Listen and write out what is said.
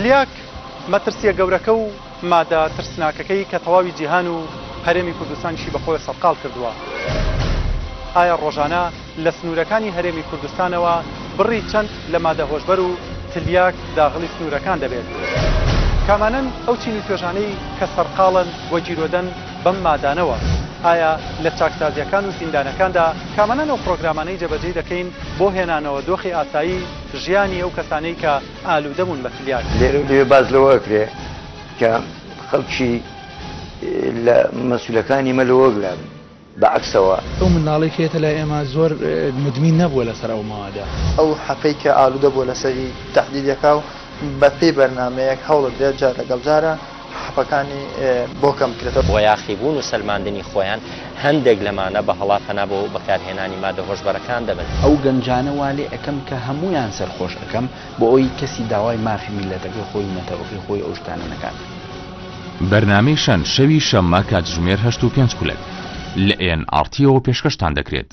تلیاک مەترسیە گەورەکە و مادە ترسناکەکەی کە تەواوی جیهان و هەرێمی کوردستانیشی بەخۆی سەرقاڵ کردووە. ئایا ڕۆژانە لە سنوورەکانی هەرێمی کوردستانەوە بڕی چەند لە مادە هۆشبەر و تلیاک داغڵی سنوورەکان دەبێت؟ کامانن ئەو چین و توێژانەی کە سەرقاڵن وە جیرۆدەن بەم مادانەوە ئایا لە چاکسازیەکان و زیندانەکاندا کامانن ئەو پرۆگرامانەی جێبەجێ دەکەین بۆ هێنانەوە دۆخی ئاسایی ژیانی ئەو کەسانەی کە ئالوودەبوون بە تلیاک؟ لێرە باز لەوە کرێ کە خەڵکی لە مەسئولەکانی مەلەوە گران بەعکسەوە ئەو منداڵی کێتە لە ئێمە زۆر مدمین نەبووە لەسەر ئەو ماوەدا. ئەو حەپەی کە ئالوودە بووە لەسەری تەحلیلەکە و بە پێی بەرنامەیەک هەوڵت دێت جار لەگەڵ جارە حەپەکانی بۆ کەم کرێتەوە. بۆ یاخیبوون و سەلماندنی خۆیان هەندێک لەمانە بە هەڵات هەنابەوە بەکارهێنانی مادە هۆشبەرەکان دەبن. ئەو گەنجانە وا لێ ئەەکەم کە هەمویان سەرخۆش ئەەکەم بۆ ئەوی کەسی داوای مافی میلەتەکەی خۆی نەتەوەکەی خۆی ئەو شتانە نەکات. بەرنامەی شەن شەوی شەممە کاتژمێر 8:05 لە NRTەوە پێشکەشتان دەکرێت.